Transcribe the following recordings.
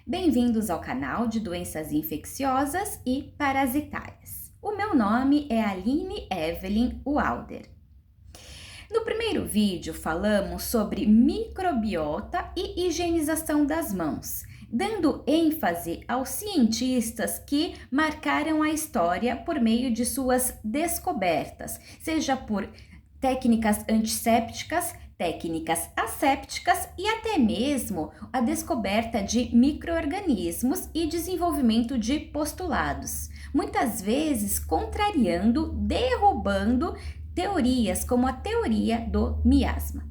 Bem-vindos ao canal de doenças infecciosas e parasitárias. O meu nome é Aline Evelyn Walder. No primeiro vídeo falamos sobre microbiota e higienização das mãos, dando ênfase aos cientistas que marcaram a história por meio de suas descobertas, seja por técnicas antissépticas, técnicas assépticas e até mesmo a descoberta de micro-organismos e desenvolvimento de postulados, muitas vezes contrariando, derrubando teorias como a teoria do miasma.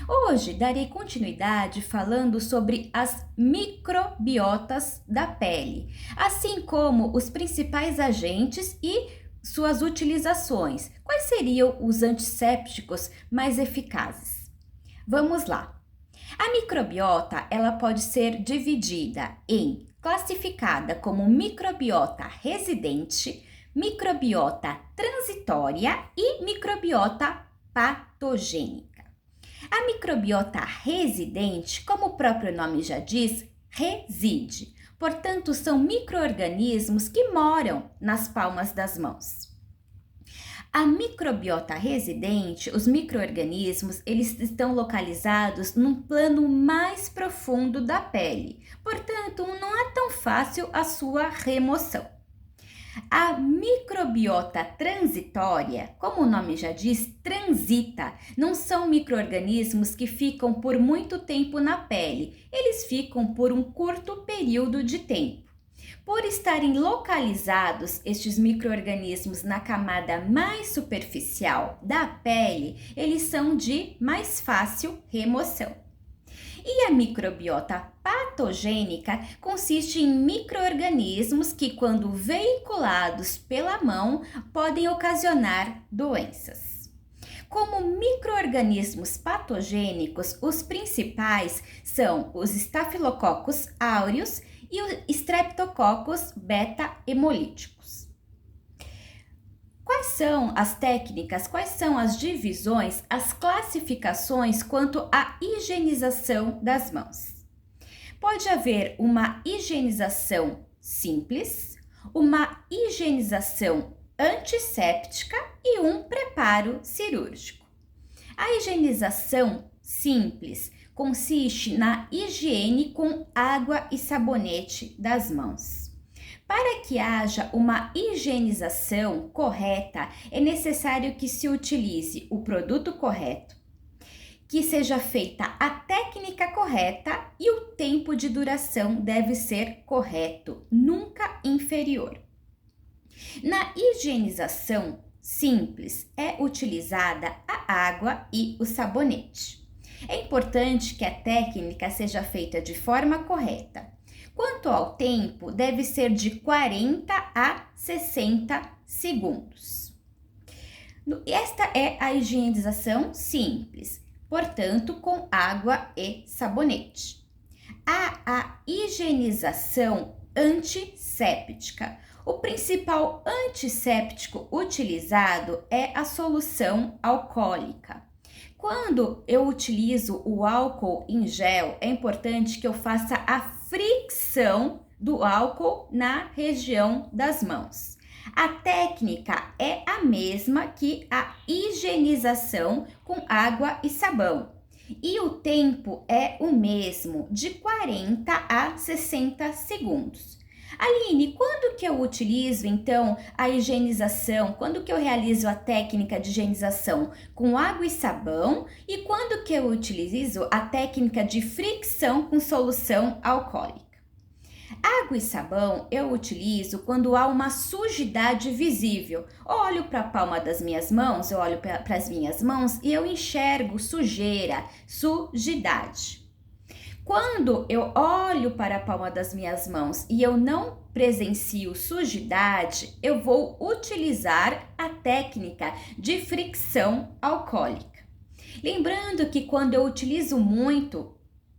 Hoje darei continuidade falando sobre as microbiotas da pele, assim como os principais agentes e suas utilizações. Quais seriam os antissépticos mais eficazes? Vamos lá. A microbiota, ela pode ser dividida em classificada como microbiota residente, microbiota transitória e microbiota patogênica. A microbiota residente, como o próprio nome já diz, reside. Portanto, são micro-organismos que moram nas palmas das mãos. A microbiota residente, os micro-organismos, eles estão localizados num plano mais profundo da pele. Portanto, não é tão fácil a sua remoção. A microbiota transitória, como o nome já diz, transita. Não são micro-organismos que ficam por muito tempo na pele, eles ficam por um curto período de tempo. Por estarem localizados estes micro-organismos na camada mais superficial da pele, eles são de mais fácil remoção. E a microbiota patogênica consiste em micro-organismos que, quando veiculados pela mão, podem ocasionar doenças. Como micro-organismos patogênicos, os principais são os Staphylococcus aureus e os Streptococcus beta-hemolíticos. Quais são as técnicas, quais são as divisões, as classificações quanto à higienização das mãos? Pode haver uma higienização simples, uma higienização antisséptica e um preparo cirúrgico. A higienização simples consiste na higiene com água e sabonete das mãos. Para que haja uma higienização correta, é necessário que se utilize o produto correto, que seja feita a técnica correta e o tempo de duração deve ser correto, nunca inferior. Na higienização simples, é utilizada a água e o sabonete. É importante que a técnica seja feita de forma correta. Quanto ao tempo, deve ser de 40 a 60 segundos. Esta é a higienização simples, portanto, com água e sabonete. Há a higienização antisséptica. O principal antisséptico utilizado é a solução alcoólica. Quando eu utilizo o álcool em gel, é importante que eu faça a fricção do álcool na região das mãos. A técnica é a mesma que a higienização com água e sabão. E o tempo é o mesmo, de 40 a 60 segundos. Aline, quando que eu utilizo então a higienização? Quando que eu realizo a técnica de higienização com água e sabão? E quando que eu utilizo a técnica de fricção com solução alcoólica? Água e sabão eu utilizo quando há uma sujidade visível. Olho para a palma das minhas mãos, eu olho para as minhas mãos e eu enxergo sujeira, sujidade. Quando eu olho para a palma das minhas mãos e eu não presencio sujidade, eu vou utilizar a técnica de fricção alcoólica. Lembrando que quando eu utilizo muito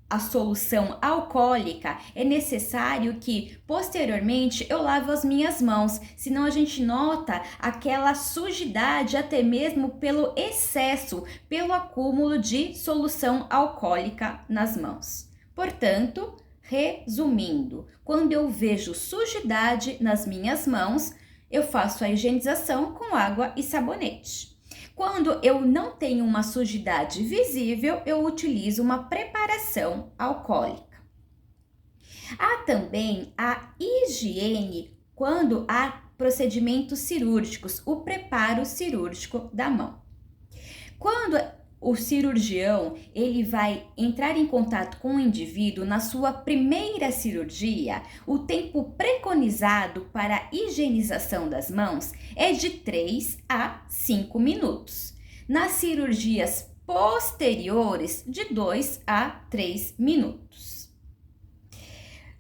a solução alcoólica, é necessário que posteriormente eu lave as minhas mãos, senão a gente nota aquela sujidade até mesmo pelo excesso, pelo acúmulo de solução alcoólica nas mãos. Portanto, Resumindo, quando eu vejo sujidade nas minhas mãos, eu faço a higienização com água e sabonete. Quando eu não tenho uma sujidade visível, eu utilizo uma preparação alcoólica. Há também a higiene quando há procedimentos cirúrgicos, o preparo cirúrgico da mão. Quando o cirurgião ele vai entrar em contato com o indivíduo na sua primeira cirurgia, o tempo preconizado para a higienização das mãos é de 3 a 5 minutos. Nas cirurgias posteriores, de 2 a 3 minutos.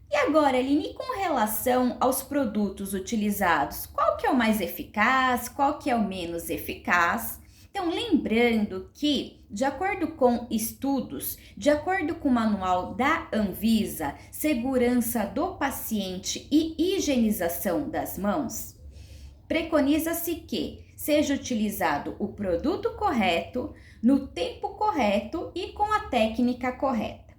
E agora, Aline, com relação aos produtos utilizados, qual que é o mais eficaz, qual que é o menos eficaz? Então, lembrando que, de acordo com estudos, de acordo com o manual da Anvisa, segurança do paciente e higienização das mãos, preconiza-se que seja utilizado o produto correto, no tempo correto e com a técnica correta.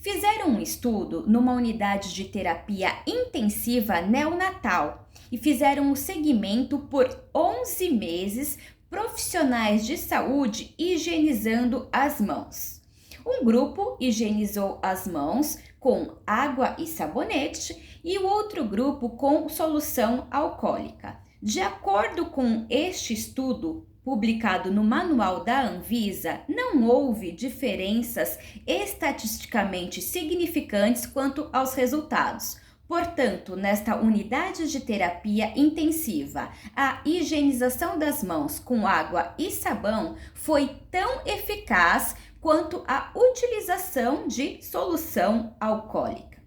Fizeram um estudo numa unidade de terapia intensiva neonatal e fizeram o segmento por 11 meses profissionais de saúde higienizando as mãos. Um grupo higienizou as mãos com água e sabonete e o outro grupo com solução alcoólica. De acordo com este estudo, publicado no manual da Anvisa, não houve diferenças estatisticamente significantes quanto aos resultados. Portanto, nesta unidade de terapia intensiva, a higienização das mãos com água e sabão foi tão eficaz quanto a utilização de solução alcoólica.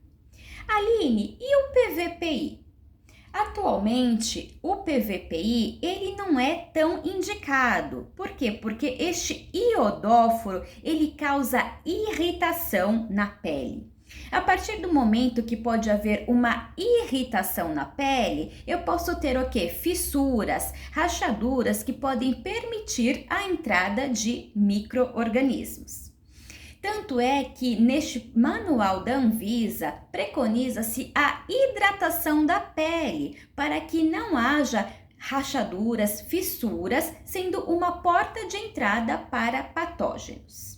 Aline, e o PVPI? Atualmente, o PVPI ele não é tão indicado. Por quê? Porque este iodóforo ele causa irritação na pele. A partir do momento que pode haver uma irritação na pele, eu posso ter o quê? Fissuras, rachaduras que podem permitir a entrada de micro-organismos. Tanto é que neste manual da Anvisa preconiza-se a hidratação da pele para que não haja rachaduras, fissuras, sendo uma porta de entrada para patógenos.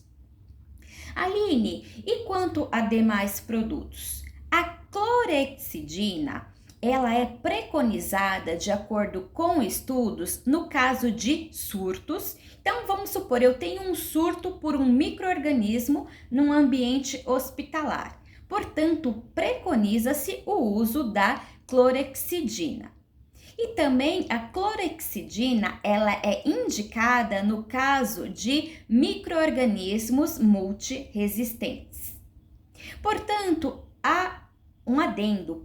Aline, e quanto a demais produtos? A clorexidina, ela é preconizada de acordo com estudos no caso de surtos. Então, vamos supor, eu tenho um surto por um micro-organismo num ambiente hospitalar. Portanto, preconiza-se o uso da clorexidina. E também a clorexidina, ela é indicada no caso de micro-organismos multiresistentes. Portanto, há um adendo.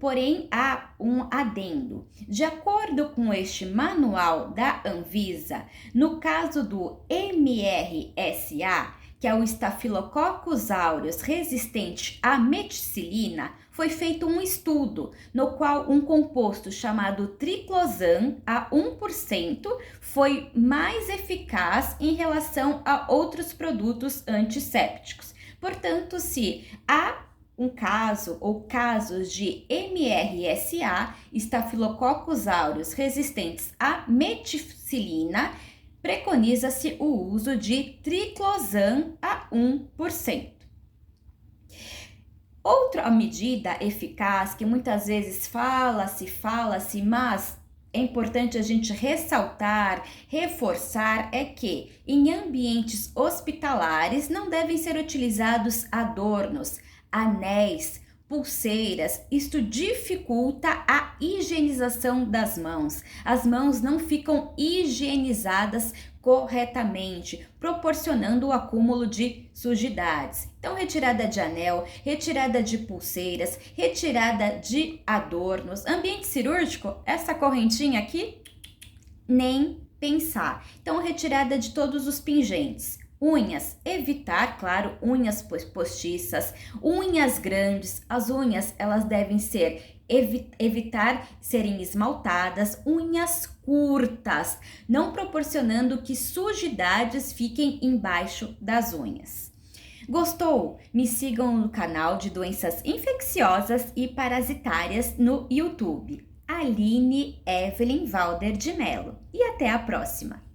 De acordo com este manual da Anvisa, no caso do MRSA, que é o Staphylococcus aureus resistente à meticilina, foi feito um estudo no qual um composto chamado triclosan a 1% foi mais eficaz em relação a outros produtos antissépticos. Portanto, se há um caso ou casos de MRSA, Staphylococcus aureus resistentes à meticilina, preconiza-se o uso de triclosan a 1%. Outra medida eficaz que muitas vezes fala-se, mas é importante a gente ressaltar, reforçar, é que em ambientes hospitalares não devem ser utilizados adornos, anéis, pulseiras. Isto dificulta a higienização das mãos. As mãos não ficam higienizadas corretamente, proporcionando o acúmulo de sujidades. Então, retirada de anel, retirada de pulseiras, retirada de adornos. Ambiente cirúrgico, essa correntinha aqui, nem pensar. Então, retirada de todos os pingentes. Unhas, evitar, claro, unhas postiças, unhas grandes. As unhas, elas devem ser evitar serem esmaltadas, unhas curtas, não proporcionando que sujidades fiquem embaixo das unhas. Gostou? Me sigam no canal de doenças infecciosas e parasitárias no YouTube. Aline Evelyn Valder de Mello. E até a próxima!